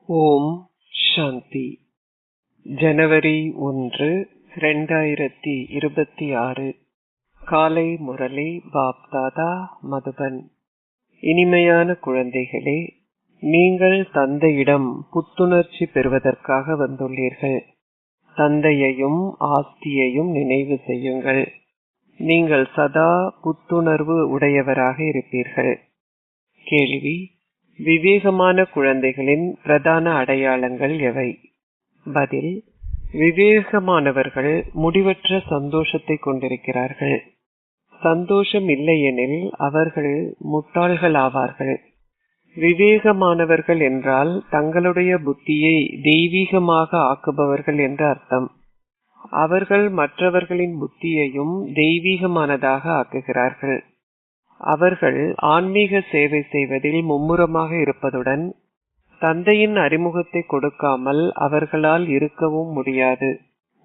ஓம் சாந்தி. ஜனவரி 1, 2026. காலை முரளி பாப்தாதா மதுபன். இனிமையான குழந்தைகளே, நீங்கள் தந்தையிடம் புத்துணர்ச்சி பெறுவதற்காக வந்துள்ளீர்கள். தந்தையையும் ஆஸ்தியையும் நினைவு செய்யுங்கள். நீங்கள் சதா புத்துணர்வு உடையவராக இருப்பீர்கள். கேள்வி: விவேகமான குழந்தைகளின் பிரதான அடையாளங்கள் எவை? பதில்: விவேகமானவர்கள் முடிவற்ற சந்தோஷத்தை கொண்டிருக்கிறார்கள். சந்தோஷம் இல்லையெனில் அவர்கள் முட்டாள்கள் ஆவார்கள். விவேகமானவர்கள் என்றால் தங்களுடைய புத்தியை தெய்வீகமாக ஆக்குபவர்கள் என்று அர்த்தம். அவர்கள் மற்றவர்களின் புத்தியையும் தெய்வீகமானதாக ஆக்குகிறார்கள். அவர்கள் ஆன்மீக சேவை செய்வதில் மும்முரமாக இருப்பதுடன் தந்தையின் அறிமுகத்தை கொடுக்காமல் அவர்களால் இருக்கவும் முடியாது.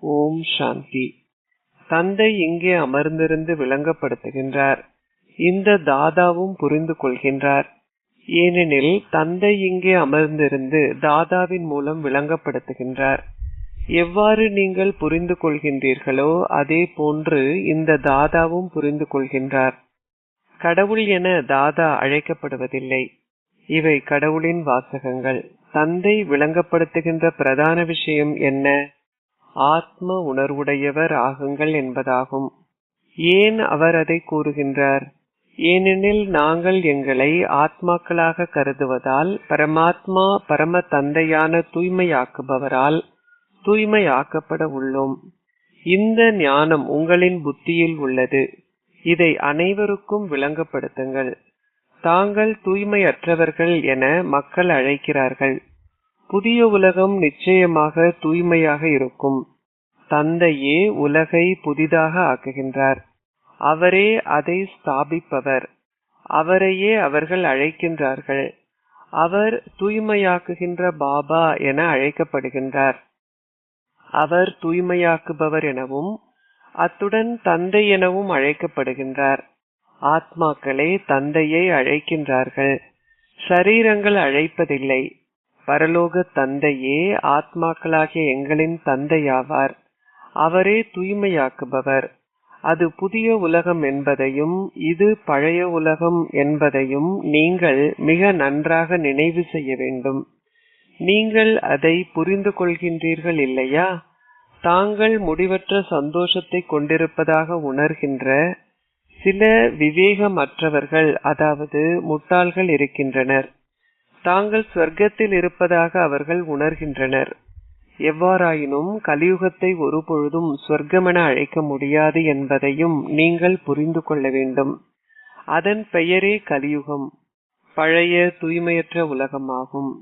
ஓம் சாந்தி. தந்தை இங்கே அமர்ந்திருந்து விளங்கப்படுத்துகின்றார். இந்த தாதாவும் புரிந்து கொள்கின்றார். ஏனெனில் தந்தை இங்கே அமர்ந்திருந்து தாதாவின் மூலம் விளங்கப்படுத்துகின்றார். எவ்வாறு நீங்கள் புரிந்து கொள்கின்றீர்களோ அதே போன்று இந்த தாதாவும் புரிந்து கொள்கின்றார். கடவுள் என தாதா அழைக்கப்படுவதில்லை. இவை கடவுளின் வாசகங்கள். தந்தை விளங்கப்படுத்துகின்ற பிரதான விஷயம் என்ன? ஆத்ம உணர்வுடையவர் ஆகுங்கள் என்பதாகும். ஏன் அவர் அதை கூறுகின்றார்? ஏனெனில் நாங்கள் எங்களை ஆத்மாக்களாக கருதுவதால் பரமாத்மா பரம தந்தையான தூய்மையாக்குபவரால் தூய்மையாக்கப்பட உள்ளோம். இந்த ஞானம் உங்களின் புத்தியில் உள்ளது. இதை அனைவருக்கும் விளங்கப்படுத்துங்கள். தாங்கள் தூய்மையற்றவர்கள் என மக்கள் அழைக்கிறார்கள். புதிய உலகம் நிச்சயமாக தூய்மையாக இருக்கும். தந்தையே உலகை புதிதாக ஆக்குகின்றார். அவரே அதை ஸ்தாபிப்பவர். அவரையே அவர்கள் அழைக்கின்றார்கள். அவர் தூய்மையாக்குகின்ற பாபா என அழைக்கப்படுகின்றார். அவர் தூய்மையாக்குபவர் எனவும் அத்துடன் தந்தை எனவும் அழைக்கப்படுகின்றார். ஆத்மாக்களே தந்தையை அழைக்கின்றார்கள். சரீரங்கள் அழைப்பதில்லை. பரலோக தந்தையே ஆத்மாக்களாகிய எங்களின் தந்தையாவார். அவரே தூய்மையாக்குபவர். அது புதிய உலகம் என்பதையும் இது பழைய உலகம் என்பதையும் நீங்கள் மிக நன்றாக நினைவு செய்ய வேண்டும். நீங்கள் அதை புரிந்து கொள்கின்றீர்கள் இல்லையா? தாங்கள் முடிவற்ற சந்தோஷத்தை கொண்டிருப்பதாக உணர்கின்ற சில விவேகமற்றவர்கள், அதாவது முட்டாள்கள் இருக்கின்றனர். தாங்கள் சொர்க்கத்தில் இருப்பதாக அவர்கள் உணர்கின்றனர். எவ்வாறாயினும் கலியுகத்தை ஒருபொழுதும் சொர்க்கமென அழைக்க முடியாது என்பதையும் நீங்கள் புரிந்து கொள்ள வேண்டும். அதன் பெயரே கலியுகம், பழைய தூய்மையற்ற உலகமாகும்.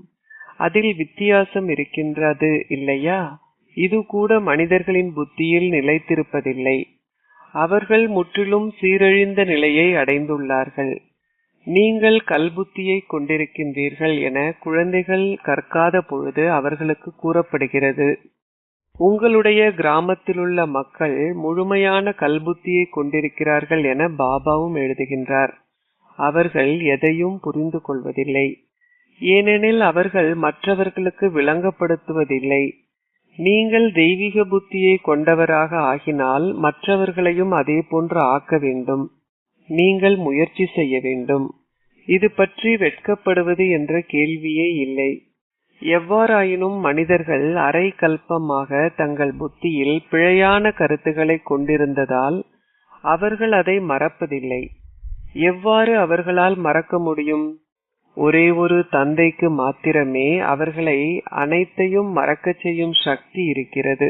அதில் வித்தியாசம் இருக்கின்றது இல்லையா? இது கூட மனிதர்களின் புத்தியில் நிலைத்திருப்பதில்லை. அவர்கள் முற்றிலும் சீரழிந்த நிலையை அடைந்துள்ளார்கள். நீங்கள் கல்புத்தியை கொண்டிருக்கின்றீர்கள் என குழந்தைகள் கற்காத பொழுது அவர்களுக்கு கூறப்படுகிறது. உங்களுடைய கிராமத்திலுள்ள மக்கள் முழுமையான கல்புத்தியை கொண்டிருக்கிறார்கள் என பாபாவும் எழுதுகின்றார். அவர்கள் எதையும் புரிந்து கொள்வதில்லை. ஏனெனில் அவர்கள் மற்றவர்களுக்கு விளங்கப்படுத்துவதில்லை. நீங்கள் தெய்வீக புத்தியை கொண்டவராக ஆகினால் மற்றவர்களையும் அதே போன்று ஆக்க வேண்டும். நீங்கள் முயற்சி செய்ய வேண்டும். இது பற்றி வெட்கப்படுவது என்ற கேள்வியே இல்லை. எவ்வாறாயினும் மனிதர்கள் அரை கல்பமாக தங்கள் புத்தியில் பிழையான கருத்துக்களை கொண்டிருந்ததால் அவர்கள் அதை மறப்பதில்லை. எவ்வாறு அவர்களால் மறக்க முடியும்? ஒரே ஒரு தந்தைக்கு மாத்திரமே அவர்களை அனைத்தையும் மறக்கச் செய்யும் சக்தி இருக்கிறது.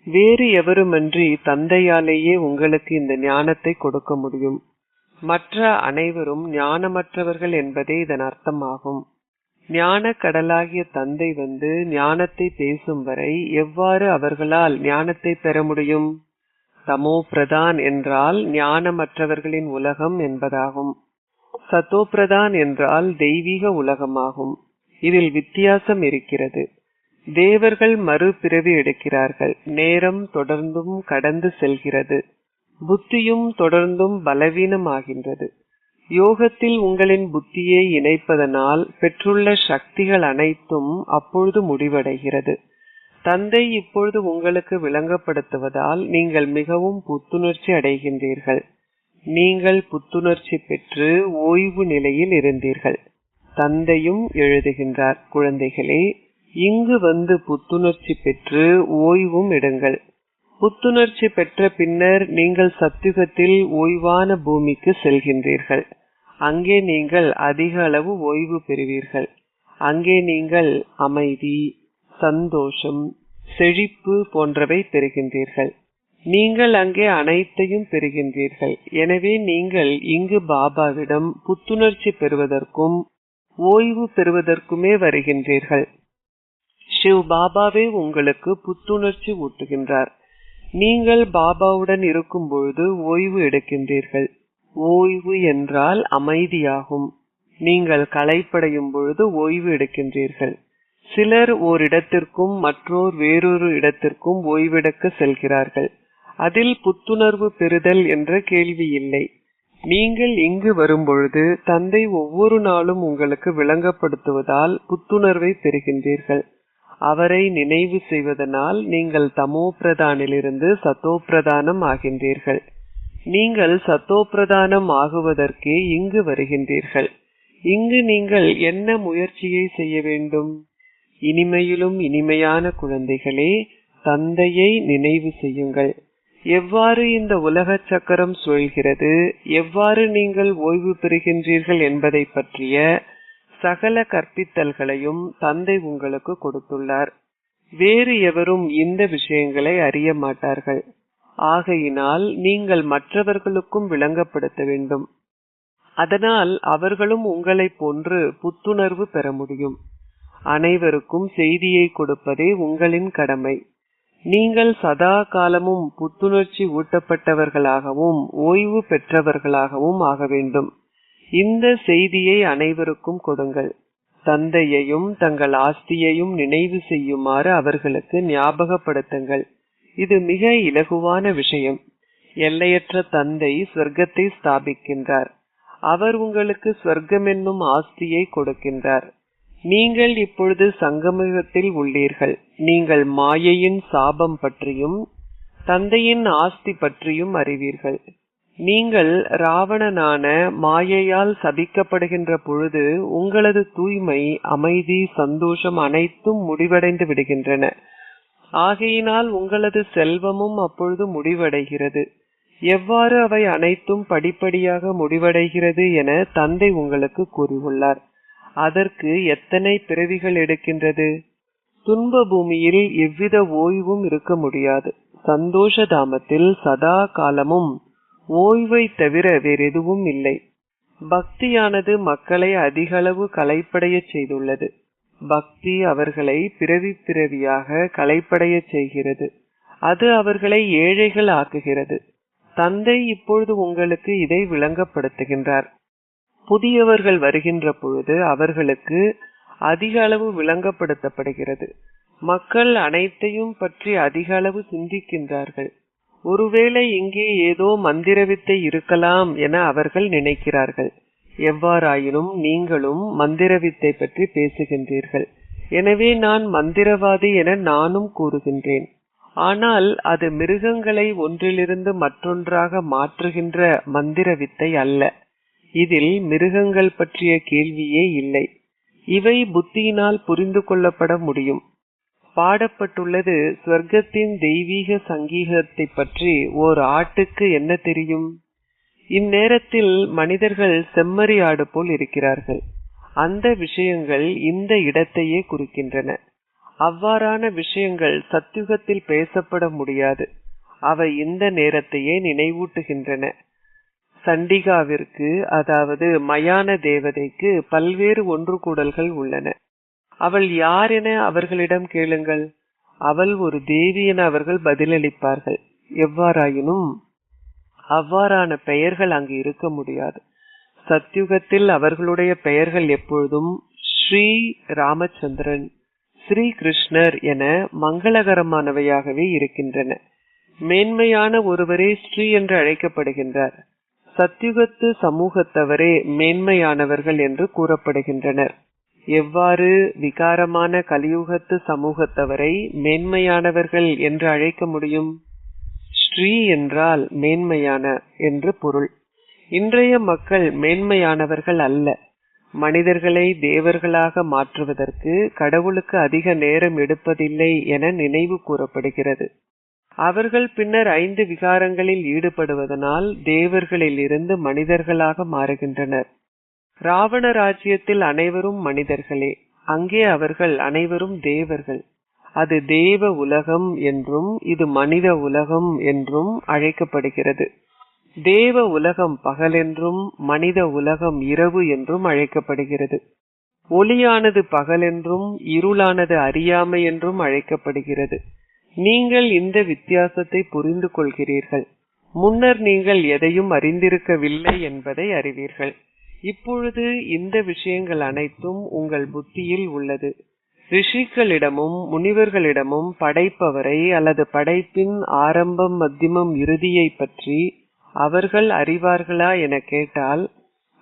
வேறு எவருமன்றி தந்தையாலேயே உங்களுக்கு இந்த ஞானத்தை கொடுக்க முடியும். மற்ற அனைவரும் ஞானமற்றவர்கள் என்பதே இதன் அர்த்தமாகும். ஞான கடலாகிய தந்தை வந்து ஞானத்தை பேசும் வரை எவ்வாறு அவர்களால் ஞானத்தை பெற முடியும்? தமோ பிரதான் என்றால் ஞானமற்றவர்களின் உலகம் என்பதாகும். சத்தோ பிரதான் என்றால் தெய்வீக உலகமாகும். இதில் வித்தியாசம் இருக்கிறது. தேவர்கள் மறுபிறவி எடுக்கிறார்கள். நேரம் தொடர்ந்தும் கடந்து செல்கிறது. புத்தியும் தொடர்ந்தும் பலவீனமாகின்றது. யோகத்தில் உங்களின் புத்தியை இணைப்பதனால் பெற்றுள்ள சக்திகள் அனைத்தும் அப்பொழுது முடிவடைகிறது. தந்தை இப்பொழுது உங்களுக்கு விளங்கப்படுத்துவதால் நீங்கள் மிகவும் புத்துணர்ச்சி அடைகின்றீர்கள். நீங்கள் புத்துணர்ச்சி பெற்று ஓய்வு நிலையில் இருந்தீர்கள். தந்தையும் எழுதுகின்றார், குழந்தைகளே, இங்கு வந்து புத்துணர்ச்சி பெற்று ஓய்வும் எடுங்கள். புத்துணர்ச்சி பெற்ற பின்னர் நீங்கள் சத்யுகத்தில் ஓய்வான பூமிக்கு செல்கின்றீர்கள். அங்கே நீங்கள் அதிக அளவு ஓய்வு பெறுவீர்கள். அங்கே நீங்கள் அமைதி, சந்தோஷம், செழிப்பு போன்றவை பெறுகின்றீர்கள். நீங்கள் அங்கே அனைத்தையும் பெறுகின்றீர்கள். எனவே நீங்கள் இங்கு பாபாவிடம் புத்துணர்ச்சி பெறுவதற்கும் ஓய்வு பெறுவதற்குமே வருகின்றீர்கள். சிவ் பாபாவே உங்களுக்கு புத்துணர்ச்சி ஊட்டுகின்றார். நீங்கள் பாபாவுடன் இருக்கும் பொழுது ஓய்வு எடுக்கின்றீர்கள். ஓய்வு என்றால் அமைதியாகும். நீங்கள் களைப்படையும் பொழுது ஓய்வு எடுக்கின்றீர்கள். சிலர் ஓரிடத்திற்கும் மற்றோர் வேறொரு இடத்திற்கும் ஓய்வெடுக்க செல்கிறார்கள். அதில் புத்துணர்வு பெறுதல் என்ற கேள்வி இல்லை. நீங்கள் இங்கு வரும்பொழுது தந்தை ஒவ்வொரு நாளும் உங்களுக்கு விளங்கப்படுத்துவதால் புத்துணர்வை பெறுகின்றீர்கள். அவரை நினைவு செய்வதனால் நீங்கள் தமோ பிரதானிலிருந்து சத்தோ பிரதானம் ஆகின்றீர்கள். நீங்கள் சத்தோ பிரதானம் ஆகுவதற்கே இங்கு வருகின்றீர்கள். இங்கு நீங்கள் என்ன முயற்சியை செய்ய வேண்டும்? இனிமையிலும் இனிமையான குழந்தைகளே, தந்தையை நினைவு செய்யுங்கள். எவ்வாறு இந்த உலக சக்கரம் சுழல்கிறது, எவ்வாறு நீங்கள் ஓய்வு பெறுகின்றீர்கள் என்பதை பற்றிய சகல கற்பித்தல்களையும் தந்தை உங்களுக்கு கொடுத்துள்ளார். வேறு எவரும் இந்த விஷயங்களை அறிய மாட்டார்கள். ஆகையினால் நீங்கள் மற்றவர்களுக்கும் விளங்கப்படுத்த வேண்டும். அதனால் அவர்களும் உங்களைப் போன்று புத்துணர்வு பெற முடியும். அனைவருக்கும் செய்தியை கொடுப்பதே உங்களின் கடமை. நீங்கள் சதா காலமும் புத்துணர்ச்சி ஊட்டப்பட்டவர்களாகவும் ஓய்வு பெற்றவர்களாகவும் ஆக வேண்டும். இந்த செய்தியை அனைவருக்கும் கொடுங்கள். தந்தையையும் தங்கள் ஆஸ்தியையும் நினைவு செய்யுமாறு அவர்களுக்கு ஞாபகப்படுத்துங்கள். இது மிக இலகுவான விஷயம். எல்லையற்ற தந்தை ஸ்வர்க்கத்தை ஸ்தாபிக்கின்றார். அவர் உங்களுக்கு ஸ்வர்க்கம் என்னும் ஆஸ்தியை கொடுக்கின்றார். நீங்கள் இப்பொழுது சங்கமயுகத்தில் உள்ளீர்கள். நீங்கள் மாயையின் சாபம் பற்றியும் தந்தையின் ஆஸ்தி பற்றியும் அறிவீர்கள். நீங்கள் ராவணனான மாயையால் சபிக்கப்படுகின்ற பொழுது உங்களது தூய்மை, அமைதி, சந்தோஷம் அனைத்தும் முடிவடைந்து விடுகின்றன. ஆகையினால் உங்களது செல்வமும் அப்பொழுது முடிவடைகிறது. எவ்வாறு அவை அனைத்தும் படிப்படியாக முடிவடைகிறது என தந்தை உங்களுக்கு கூறியுள்ளார். அதற்கு எத்தனை பிறவிகள் எடுக்கின்றது? துன்ப பூமியில் எவ்வித ஓய்வும் இருக்க முடியாது. சந்தோஷ தாமத்தில் சதா காலமும் ஓய்வை தவிர வேறெதுவும் இல்லை. பக்தியானது மக்களை அதிகளவு களைப்படைய செய்துள்ளது. பக்தி அவர்களை பிறவி பிறவியாக களைப்படைய செய்கிறது. அது அவர்களை ஏழைகள் ஆக்குகிறது. தந்தை இப்பொழுது உங்களுக்கு இதை விளங்கப்படுத்துகின்றார். புதியவர்கள் வருகின்ற பொழுது அவர்களுக்கு அதிக அளவு விளங்கப்படுத்தப்படுகிறது. மக்கள் அனைத்தையும் பற்றி அதிக அளவு சிந்திக்கின்றார்கள். ஒருவேளை இங்கே ஏதோ மந்திர வித்தை இருக்கலாம் என அவர்கள் நினைக்கிறார்கள். எவ்வாறாயினும் நீங்களும் மந்திர வித்தை பற்றி பேசுகின்றீர்கள். எனவே நான் மந்திரவாதி என நானும் கூறுகின்றேன். ஆனால் அது மிருகங்களை ஒன்றிலிருந்து மற்றொன்றாக மாற்றுகின்ற மந்திர வித்தை அல்ல. இதில் மிருகங்கள் பற்றிய கேள்வியே இல்லை. இவை புத்தியினால் புரிந்து கொள்ளப்பட முடியும். பாடப்பட்டுள்ளது, ஸ்வர்க்கத்தின் தெய்வீக சங்கீதத்தை பற்றி ஓர் ஆட்டுக்கு என்ன தெரியும்? இந்நேரத்தில் மனிதர்கள் செம்மறி ஆடு போல் இருக்கிறார்கள். அந்த விஷயங்கள் இந்த இடத்தையே குறிக்கின்றன. அவ்வாறான விஷயங்கள் சத்யுகத்தில் பேசப்பட முடியாது. அவை இந்த நேரத்தையே நினைவூட்டுகின்றன. சண்டிகாவிற்கு, அதாவது மயான தேவதைக்கு பல்வேறு ஒன்று கூடல்கள் உள்ளன. அவள் யார் என அவர்களிடம் கேளுங்கள். அவள் ஒரு தேவி என அவர்கள் பதிலளிப்பார்கள். எவ்வாறாயினும் அவ்வாறான பெயர்கள் அங்கு இருக்க முடியாது. சத்யுகத்தில் அவர்களுடைய பெயர்கள் எப்பொழுதும் ஸ்ரீ ராமச்சந்திரன், ஸ்ரீ கிருஷ்ணர் என மங்களகரமானவையாகவே இருக்கின்றன. மேன்மையான ஒருவரே ஸ்ரீ என்று அழைக்கப்படுகின்றார். சத்யுகத்து சமூகத்தவரே மேன்மையானவர்கள் என்று கூறப்படுகின்றனர். எவ்வாறு விகாரமான கலியுகத்து சமூகத்தவரை மேன்மையானவர்கள் என்று அழைக்க முடியும்? ஸ்ரீ என்றால் மேன்மையான என்று பொருள். இன்றைய மக்கள் மேன்மையானவர்கள் அல்ல. மனிதர்களை தேவர்களாக மாற்றுவதற்கு கடவுளுக்கு அதிக நேரம் எடுப்பதில்லை என நினைவு கூறப்படுகிறது. அவர்கள் பின்னர் 5 விகாரங்களில் ஈடுபடுவதனால் தேவர்களில் இருந்து மனிதர்களாக மாறுகின்றனர். ராவண ராஜ்யத்தில் அனைவரும் மனிதர்களே. அங்கே அவர்கள் அனைவரும் தேவர்கள். அது தேவ உலகம் என்றும் இது மனித உலகம் என்றும் அழைக்கப்படுகிறது. தேவ உலகம் பகலென்றும் மனித உலகம் இரவு என்றும் அழைக்கப்படுகிறது. ஒளியானது பகலென்றும் இருளானது அறியாமை என்றும் அழைக்கப்படுகிறது. நீங்கள் இந்த வித்தியாசத்தை புரிந்து கொள்கிறீர்கள். முன்னர் நீங்கள் எதையும் அறிந்திருக்கவில்லை என்பதை அறிவீர்கள். இப்பொழுது இந்த விஷயங்கள் அனைத்தும் உங்கள் புத்தியில் உள்ளது. ரிஷிகளிடமும் முனிவர்களிடமும் படைப்பவரை அல்லது படைப்பின் ஆரம்பம் மத்தியமம் இறுதியை பற்றி அவர்கள் அறிவார்களா என கேட்டால்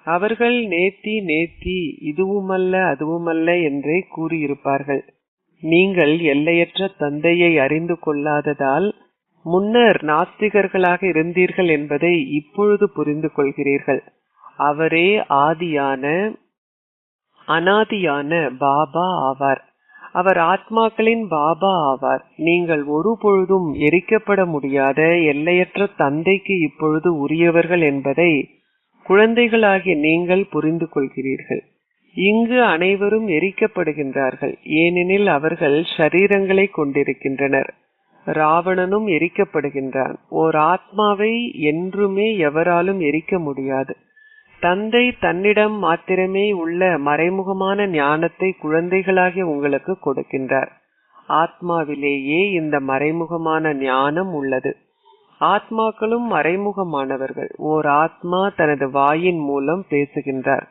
அவர்கள் நேத்தி இதுவுமல்ல அதுவுமல்ல என்றே கூறியிருப்பார்கள். நீங்கள் எல்லையற்ற தந்தையை அறிந்து கொள்ளாததால் முன்னர் நாஸ்திகர்களாக இருந்தீர்கள் என்பதை இப்பொழுது புரிந்து கொள்கிறீர்கள். அவரே ஆதியான அனாதியான பாபா ஆவார். அவர் ஆத்மாக்களின் பாபா ஆவார். நீங்கள் ஒரு பொழுதும் எரிக்கப்பட முடியாத எல்லையற்ற தந்தைக்கு இப்பொழுது உரியவர்கள் என்பதை குழந்தைகளாகிய நீங்கள் புரிந்து கொள்கிறீர்கள். இங்கு அனைவரும் எரிக்கப்படுகின்றார்கள், ஏனெனில் அவர்கள் ஷரீரங்களை கொண்டிருக்கின்றனர். ராவணனும் எரிக்கப்படுகின்றான். ஓர் ஆத்மாவை என்றுமே எவராலும் எரிக்க முடியாது. தந்தை தன்னிடம் மாத்திரமே உள்ள மறைமுகமான ஞானத்தை குழந்தைகளாகிய உங்களுக்கு கொடுக்கின்றார். ஆத்மாவிலேயே இந்த மறைமுகமான ஞானம் உள்ளது. ஆத்மாக்களும் மறைமுகமானவர்கள். ஓர் ஆத்மா தனது வாயின் மூலம் பேசுகின்றார்.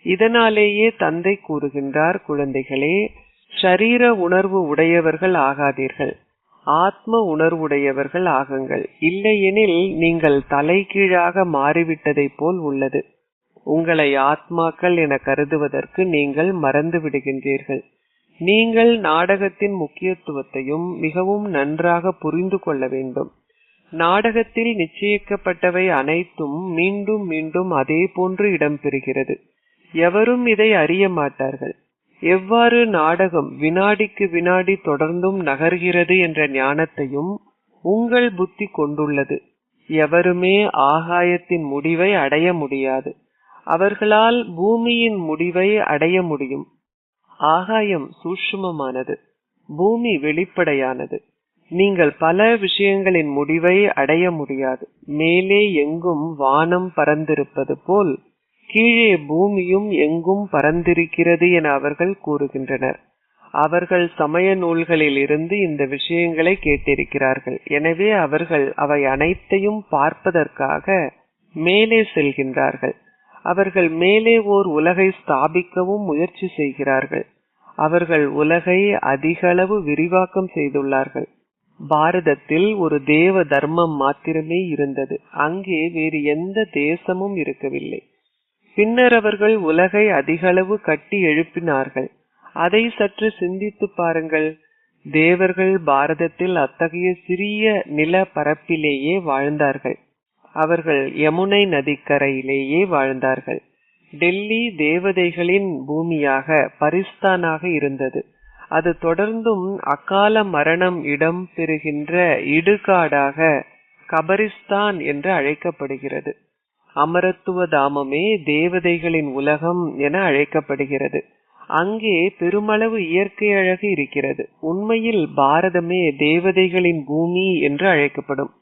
இதனாலேயே தந்தை கூறுகின்றார், குழந்தைகளே, ஷரீர உணர்வு உடையவர்கள் ஆகாதீர்கள், ஆத்ம உணர்வுடையவர்கள் ஆகுங்கள். இல்லையெனில் நீங்கள் தலைகீழாக மாறிவிட்டதை போல் உள்ளது. உங்களை ஆத்மாக்கள் என கருதுவதற்கு நீங்கள் மறந்து விடுகின்றீர்கள். நீங்கள் நாடகத்தின் முக்கியத்துவத்தையும் மிகவும் நன்றாக புரிந்து கொள்ள வேண்டும். நாடகத்தில் நிச்சயிக்கப்பட்டவை அனைத்தும் மீண்டும் மீண்டும் அதே போன்று இடம்பெறுகிறது. எவரும் இதை அறிய மாட்டார்கள். எவ்வாறு நாடகம் வினாடிக்கு வினாடி தொடர்ந்தும் நகர்கிறது என்ற ஞானத்தையும் உங்கள் புத்தி கொண்டுள்ளது. எவருமே ஆகாயத்தின் முடிவை அடைய முடியாது. அவர்களால் பூமியின் முடிவை அடைய முடியும். ஆகாயம் சூட்சுமமானது, பூமி வெளிப்படையானது. நீங்கள் பல விஷயங்களின் முடிவை அடைய முடியாது. மேலே எங்கும் வானம் பறந்திருப்பது போல் கீழே பூமியும் எங்கும் பறந்திருக்கிறது என அவர்கள் கூறுகின்றனர். அவர்கள் சமய நூல்களில் இருந்து இந்த விஷயங்களை கேட்டிருக்கிறார்கள். எனவே அவர்கள் அவை அனைத்தையும் பார்ப்பதற்காக மேலே செல்கின்றார்கள். அவர்கள் மேலே ஓர் உலகை ஸ்தாபிக்கவும் முயற்சி செய்கிறார்கள். அவர்கள் உலகை அதிகளவு விரிவாக்கம் செய்துள்ளார்கள். பாரதத்தில் ஒரு தேவ தர்மம் மாத்திரமே இருந்தது. அங்கே வேறு எந்த தேசமும் இருக்கவில்லை. பின்னர் அவர்கள் உலகை அதிகளவு கட்டி எழுப்பினார்கள். அதை சற்று சிந்தித்து பாருங்கள். தேவர்கள் பாரதத்தில் அத்தகைய சிறிய நில பரப்பிலேயே வாழ்ந்தார்கள். அவர்கள் யமுனை நதிக்கரையிலேயே வாழ்ந்தார்கள். டெல்லி தேவதைகளின் பூமியாக பரிஸ்தானாக இருந்தது. அது தொடர்ந்தும் அகால மரணம் இடம் பெறுகின்ற இடுகாடாக கபரிஸ்தான் என்று அழைக்கப்படுகிறது. அமரத்துவ தாமமே தேவதைகளின் உலகம் என அழைக்கப்படுகிறது. அங்கே பெருமளவு இயற்கை அழகு இருக்கிறது. உண்மையில் பாரதமே தேவதைகளின் பூமி என்று அழைக்கப்படும்.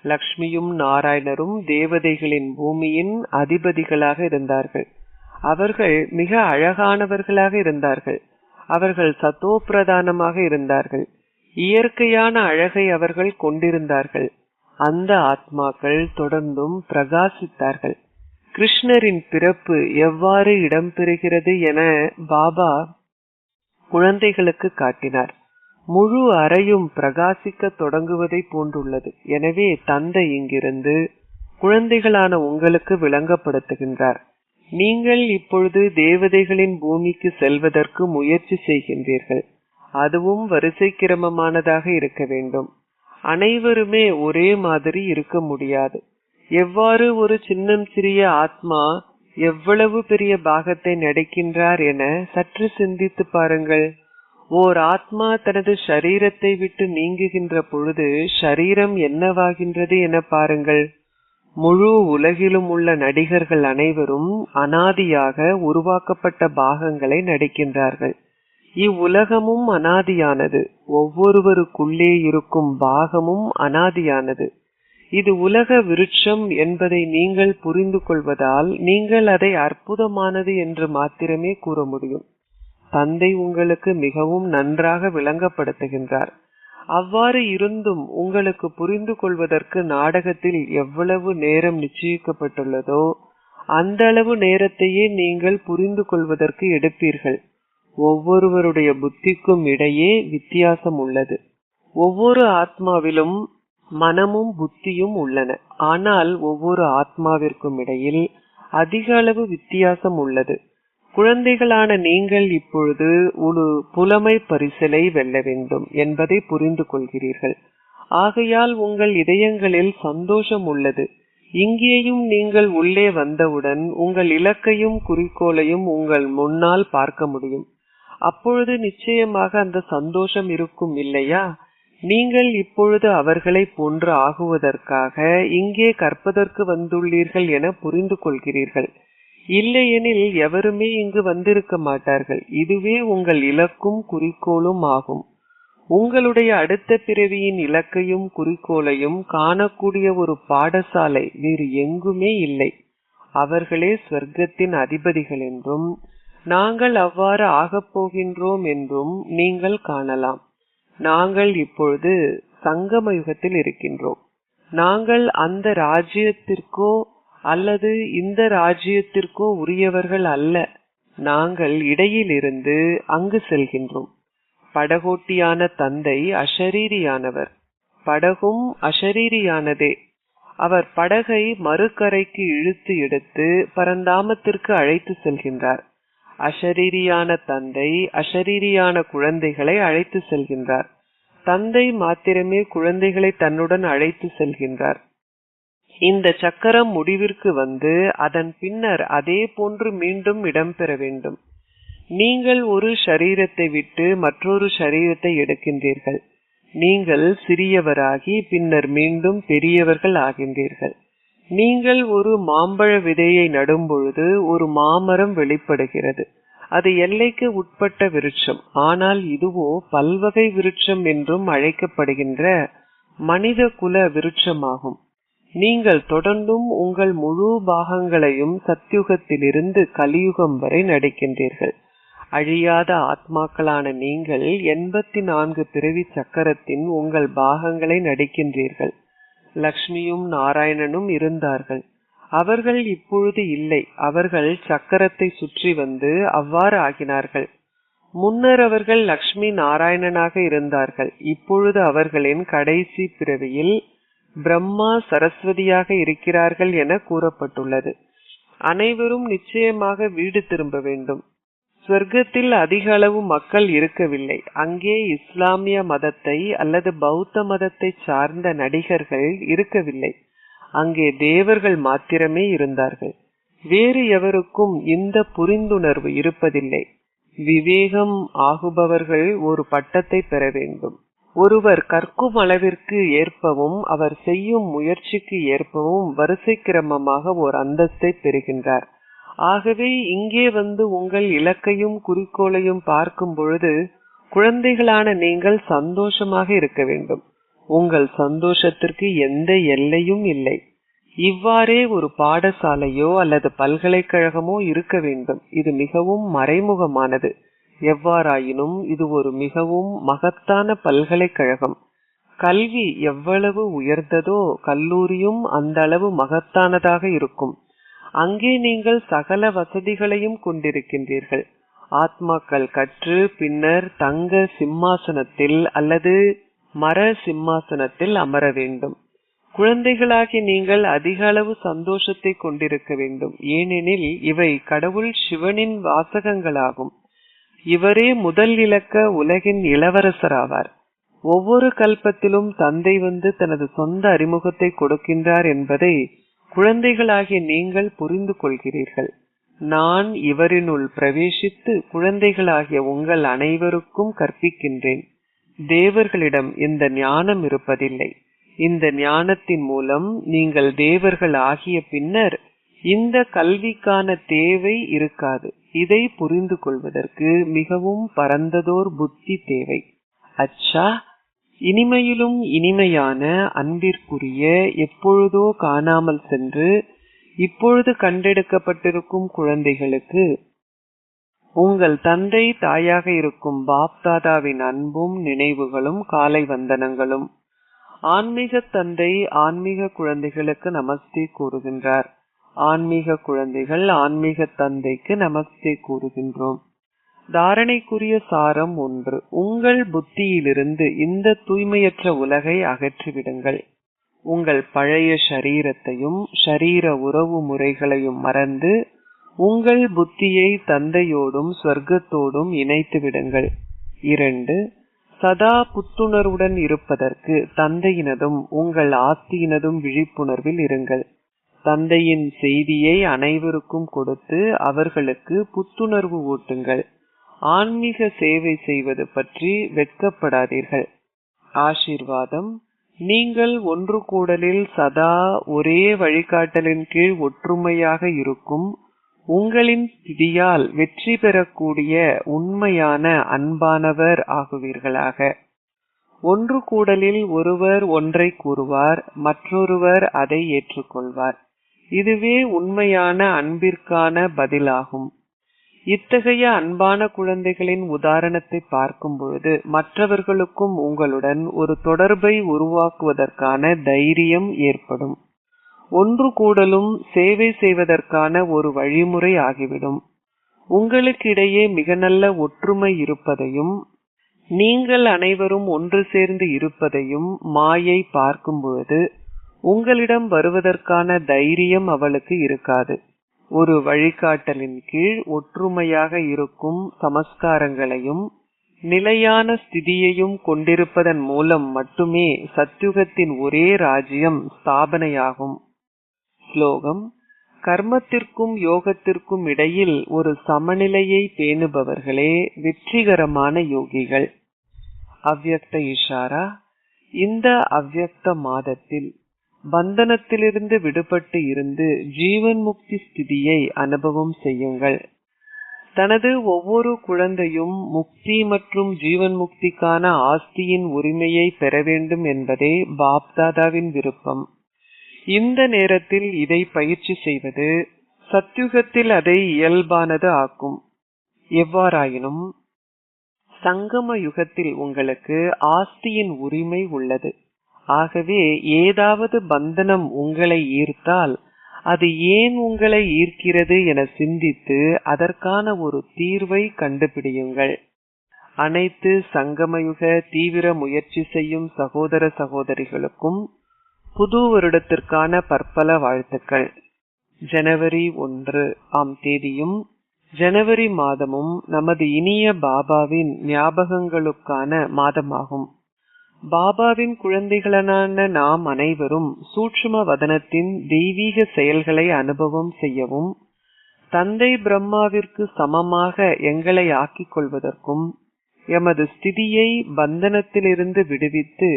லக்ஷ்மியும் நாராயணரும் தேவதைகளின் பூமியின் அதிபதிகளாக இருந்தார்கள். அவர்கள் மிக அழகானவர்களாக இருந்தார்கள். அவர்கள் சத்தோ பிரதானமாக இருந்தார்கள். இயற்கையான அழகை அவர்கள் கொண்டிருந்தார்கள். அந்த ஆத்மாக்கள் தொடர்ந்தும் பிரகாசித்தார்கள். கிருஷ்ணரின் பிறப்பு எவ்வாறு இடம்பெறுகிறது என பாபா குழந்தைகளுக்கு காட்டினார். முழு அறையும் பிரகாசிக்க தொடங்குவதை போன்றுள்ளது. எனவே தந்தை இங்கிருந்து குழந்தைகளான உங்களுக்கு விளங்கப்படுத்துகின்றார். நீங்கள் இப்பொழுது தேவதைகளின் பூமிக்கு செல்வதற்கு முயற்சி செய்கின்றீர்கள். அதுவும் வரிசை கிரமமானதாக இருக்க வேண்டும். அனைவருமே ஒரே மாதிரி இருக்க முடியாது. எவ்வாறு ஒரு சின்னம் சிறிய ஆத்மா எவ்வளவு பெரிய பாகத்தை நடிக்கின்றார் என சற்று சிந்தித்து பாருங்கள். ஓர் ஆத்மா தனது ஷரீரத்தை விட்டு நீங்குகின்ற பொழுது ஷரீரம் என்னவாகின்றது என பாருங்கள். முழு உலகிலும் உள்ள நடிகர்கள் அனைவரும் அனாதியாக உருவாக்கப்பட்ட பாகங்களை நடிக்கின்றார்கள். இவ்வுலகமும் அனாதியானது. ஒவ்வொருவருக்குள்ளே இருக்கும் பாகமும் அனாதியானது. இது உலக விருட்சம் என்பதை நீங்கள் புரிந்து கொள்வதால் நீங்கள் அதை அற்புதமானது என்று மாத்திரமே கூற முடியும். தந்தை உங்களுக்கு மிகவும் நன்றாக விளங்கப்படுத்துகின்றார். அவ்வாறு இருந்தும் உங்களுக்கு புரிந்து கொள்வதற்கு நாடகத்தில் எவ்வளவு நேரம் நிச்சயிக்கப்பட்டுள்ளதோ அந்த அளவு நேரத்தையே நீங்கள் புரிந்து கொள்வதற்கு எடுப்பீர்கள். ஒவ்வொருவருடைய புத்திக்கும் இடையே வித்தியாசம் உள்ளது. ஒவ்வொரு ஆத்மாவிலும் மனமும் புத்தியும் உள்ளன. ஆனால் ஒவ்வொரு ஆத்மாவிற்கும் இடையில் அதிக அளவு வித்தியாசம் உள்ளது. குழந்தைகளான நீங்கள் இப்பொழுது ஒரு புலமை பரிசலை வெல்ல வேண்டும் என்பதை புரிந்து கொள்கிறீர்கள். ஆகையால் உங்கள் இதயங்களில் சந்தோஷம் உள்ளது. இங்கேயும் நீங்கள் உள்ளே வந்தவுடன் உங்கள் இலக்கையும் குறிக்கோளையும் உங்கள் முன்னால் பார்க்க முடியும். அப்பொழுது நிச்சயமாக அந்த சந்தோஷம் இருக்கும், இல்லையா? நீங்கள் இப்பொழுது அவர்களை போன்று ஆகுவதற்காக இங்கே கற்பதற்கு வந்துள்ளீர்கள் என புரிந்து கொள்கிறீர்கள். இல்லையெனில் எவருமே இங்கு வந்திருக்க மாட்டார்கள். இதுவே உங்கள் இலக்கும் குறிக்கோளும் ஆகும். உங்களுடைய அடுத்த பிறவியின் இலக்கையும் குறிக்கோளையும் காணக்கூடிய ஒரு பாடசாலை வேறு எங்குமே இல்லை. அவர்களே ஸ்வர்க்கத்தின் அதிபதிகள் என்றும் நாங்கள் அவ்வாறு ஆகப் போகின்றோம் என்றும் நீங்கள் காணலாம். நாங்கள் இப்பொழுது சங்கம யுகத்தில் இருக்கின்றோம். நாங்கள் அந்த ராஜ்யத்திற்கோ அல்லது இந்த ராஜ்யத்திற்கோ உரியவர்கள் அல்ல. நாங்கள் இடையிலிருந்து அங்கு செல்கின்றோம். படகோட்டியான தந்தை அஷரீரியானவர். படகும் அஷரீரியானதே. அவர் படகை மறுகரைக்கு இழுத்து எடுத்து பரந்தாமத்திற்கு அழைத்து செல்கின்றார். அஷரீரியான தந்தை அஷரீரியான குழந்தைகளை அழைத்து செல்கின்றார். தந்தை மாத்திரமே குழந்தைகளை தன்னுடன் அழைத்து செல்கின்றார். இந்த சக்கரம் முடிவிற்கு வந்து அதன் பின்னர் அதே போன்று மீண்டும் இடம்பெற வேண்டும். நீங்கள் ஒரு ஷரீரத்தை விட்டு மற்றொரு ஷரீரத்தை எடுக்கின்றீர்கள். நீங்கள் சிறியவராகி பின்னர் மீண்டும் பெரியவர்கள் ஆகின்றீர்கள். நீங்கள் ஒரு மாம்பழ விதையை நடும் பொழுது ஒரு மாமரம் வெளிப்படுகிறது. அது எல்லைக்கு உட்பட்ட விருட்சம். ஆனால் இதுவோ பல்வகை விருட்சம் என்றும் அழைக்கப்படுகின்ற மனித குல விருட்சமாகும். நீங்கள் தொடர்ந்தும் உங்கள் முழு பாகங்களையும் சத்யுகத்திலிருந்து கலியுகம் வரை நடிக்கின்றீர்கள். அழியாத ஆத்மாக்களான நீங்கள் 84 பிறவி சக்கரத்தின் உங்கள் பாகங்களை நடிக்கின்றீர்கள். லக்ஷ்மியும் நாராயணனும் இருந்தார்கள். அவர்கள் இப்பொழுது இல்லை. அவர்கள் சக்கரத்தை சுற்றி வந்து அவ்வாறு ஆகினார்கள். முன்னர் அவர்கள் லக்ஷ்மி நாராயணனாக இருந்தார்கள். இப்பொழுது அவர்களின் கடைசி பிறவியில் பிரம்மா சரஸ்வதியாக இருக்கிறார்கள் என கூறப்பட்டுள்ளது. அனைவரும் நிச்சயமாக வீடு திரும்ப வேண்டும். ஸ்வர்க்கத்தில் அதிக அளவு மக்கள் இருக்கவில்லை. அங்கே இஸ்லாமிய மதத்தை அல்லது பௌத்த மதத்தை சார்ந்த நடிகர்கள் இருக்கவில்லை. அங்கே தேவர்கள் மாத்திரமே இருந்தார்கள். வேறு எவருக்கும் இந்த புரிந்துணர்வு இருப்பதில்லை. விவேகம் ஆகுபவர்கள் ஒரு பட்டத்தை பெற வேண்டும். ஒருவர் கற்கும் அளவிற்கு ஏற்பவும் அவர் செய்யும் முயற்சிக்கு ஏற்பவும் வரிசை கிரமமாக ஒரு அந்தஸ்தை பெறுகின்றார். ஆகவே இங்கே வந்து உங்கள் இலக்கையும் குறிக்கோளையும் பார்க்கும் பொழுது குழந்தைகளான நீங்கள் சந்தோஷமாக இருக்க வேண்டும். உங்கள் சந்தோஷத்திற்கு எந்த எல்லையும் இல்லை. இவ்வாறே ஒரு பாடசாலையோ அல்லது பல்கலைக்கழகமோ இருக்க வேண்டும். இது மிகவும் மறைமுகமானது. எவ்வாறாயினும் இது ஒரு மிகவும் மகத்தான பல்கலைக்கழகம். கல்வி எவ்வளவு உயர்ந்ததோ கல்லூரியும் அந்த அளவு மகத்தானதாக இருக்கும். அங்கே நீங்கள் சகல வசதிகளையும் கொண்டிருக்கின்றீர்கள். ஆத்மாக்கள் கற்று பின்னர் தங்க சிம்மாசனத்தில் அல்லது மர சிம்மாசனத்தில் அமர வேண்டும். குழந்தைகளாகி நீங்கள் அதிக அளவு சந்தோஷத்தை கொண்டிருக்க வேண்டும். ஏனெனில் இவை கடவுள் சிவனின் வாசகங்களாகும். இவரே முதல் இலக்க உலகின் இளவரசராவார். ஒவ்வொரு கல்பத்திலும் தந்தை வந்து தனது சொந்த அறிமுகத்தை கொடுக்கின்றார் என்பதை குழந்தைகளாகிய நீங்கள் புரிந்து கொள்கிறீர்கள். நான் இவரினுள் பிரவேசித்து குழந்தைகளாகிய உங்கள் அனைவருக்கும் கற்பிக்கின்றேன். தேவர்களிடம் இந்த ஞானம் இருப்பதில்லை. இந்த ஞானத்தின் மூலம் நீங்கள் தேவர்கள் ஆகிய பின்னர் இந்த கல்விக்கான தேவை இருக்காது. இதை புரிந்து கொள்வதற்கு மிகவும் பரந்ததோர் புத்தி தேவை. அச்சா, இனிமையிலும் இனிமையான அன்பிற்குரிய எப்பொழுதோ காணாமல் சென்று இப்பொழுது கண்டெடுக்கப்பட்டிருக்கும் குழந்தைகளுக்கு உங்கள் தந்தை தாயாக இருக்கும் பாப் தாதாவின் அன்பும் நினைவுகளும் காலை வந்தனங்களும். ஆன்மீக தந்தை ஆன்மீக குழந்தைகளுக்கு நமஸ்தே கூறுகின்றார். ஆன்மீக குழந்தைகள் ஆன்மீக தந்தைக்கு நமஸ்தே கூறுகின்றோம். தாரணைக்குரிய சாரம் 1. உங்கள் புத்தியிலிருந்து இந்த தூய்மையற்ற உலகை அகற்றிவிடுங்கள். உங்கள் பழைய ஷரீரத்தையும் ஷரீர உறவு முறைகளையும் மறந்து உங்கள் புத்தியை தந்தையோடும் ஸ்வர்க்கத்தோடும் இணைத்து விடுங்கள். 2. சதா புத்துணர்வுடன் இருப்பதற்கு தந்தையினதும் உங்கள் ஆஸ்தியினதும் விழிப்புணர்வில் இருங்கள். தந்தையின் செய்தியை அனைவருக்கும் கொடுத்து அவர்களுக்கு புத்துணர்வு ஊட்டுங்கள். ஆன்மீக சேவை செய்வது பற்றி வெட்கப்படாதீர்கள். ஆசீர்வாதம். நீங்கள் ஒன்று கூடலில் சதா ஒரே வழிகாட்டலின் கீழ் ஒற்றுமையாக இருக்கும் உங்களின் ஸ்திதியால் வெற்றி பெறக்கூடிய உண்மையான அன்பானவர் ஆகுவீர்களாக. ஒன்று கூடலில் ஒருவர் ஒன்றை கூறுவார், மற்றொருவர் அதை ஏற்றுக்கொள்வார். இதுவே உண்மையான அன்பிற்கான பதிலாகும். இத்தகைய அன்பான குழந்தைகளின் உதாரணத்தை பார்க்கும் பொழுது மற்றவர்களுக்கும் உங்களுடன் ஒரு தொடர்பை உருவாக்குவதற்கான தைரியம் ஏற்படும். ஒன்று கூடலும் சேவை செய்வதற்கான ஒரு வழிமுறை ஆகிவிடும். உங்களுக்கிடையே மிக நல்ல ஒற்றுமை இருப்பதையும் நீங்கள் அனைவரும் ஒன்று சேர்ந்து இருப்பதையும் மாயை பார்க்கும் பொழுது உங்களிடம் வருவதற்கான தைரியம் அவளுக்கு இருக்காது. ஒரு வழிகாட்டலின் கீழ் ஒற்றுமையாக இருக்கும் சமஸ்காரங்களையும் நிலையான ஸ்திதியையும் கொண்டிருப்பதன் மூலம் மட்டுமே சத்யுகத்தின் ஒரே ராஜ்யம் ஸ்தாபனையாகும். ஸ்லோகம். கர்மத்திற்கும் யோகத்திற்கும் இடையில் ஒரு சமநிலையை பேணுபவர்களே வெற்றிகரமான யோகிகள். அவ்யக்த இஷாரா. இந்த அவ்யக்த மாதத்தில் பந்தனத்திலிருந்து விடுபட்டு இருந்து ஜீவன் முக்தி ஸ்திதியை அனுபவம் செய்யுங்கள். தனது ஒவ்வொரு குழந்தையும் முக்தி மற்றும் ஜீவன் முக்திக்கான ஆஸ்தியின் உரிமையை பெற வேண்டும் என்பதே பாப்தாதாவின் விருப்பம். இந்த நேரத்தில் இதை பயிற்சி செய்வது சத்யுகத்தில் அதை இயல்பானது ஆக்கும். எவ்வாறாயினும் சங்கம யுகத்தில் உங்களுக்கு ஆஸ்தியின் உரிமை உள்ளது. ஆகவே ஏதாவது பந்தனம் உங்களை ஈர்த்தால் அது ஏன் உங்களை ஈர்க்கிறது என சிந்தித்து அதற்கான ஒரு தீர்வை கண்டுபிடியுங்கள். அனைத்து சங்கமயுக தீவிர முயற்சி செய்யும் சகோதர சகோதரிகளுக்கும் புது வருடத்திற்கான பற்பல வாழ்த்துக்கள். ஜனவரி 1 ஆம் தேதியும் ஜனவரி மாதமும் நமது இனிய பாபாவின் ஞாபகங்களுக்கான மாதமாகும். பாபாவின் குழந்தைகளான நாம் அனைவரும் சூட்சும வதனத்தின் தெய்வீக செயல்களை அனுபவம் செய்யவும் தந்தை பிரம்மாவிற்கு சமமாக எங்களை ஆக்கிக் கொள்வதற்கும் எமது ஸ்திதியை பந்தனத்திலிருந்து விடுவித்து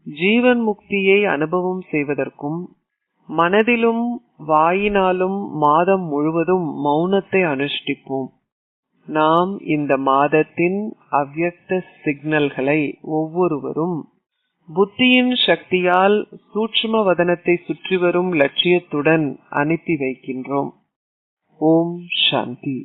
ஜீவன் முக்தியை அனுபவம் செய்வதற்கும் மனதிலும் வாயினாலும் மாதம் முழுவதும் மௌனத்தை அனுஷ்டிப்போம். நாம் இந்த மாதத்தின் அவ்யக்த சிக்னல்களை ஒவ்வொருவரும் புத்தியின் சக்தியால் சூட்சும வதனத்தை சுற்றி வரும் லட்சியத்துடன் அனுப்பி வைக்கின்றோம். ஓம் சாந்தி.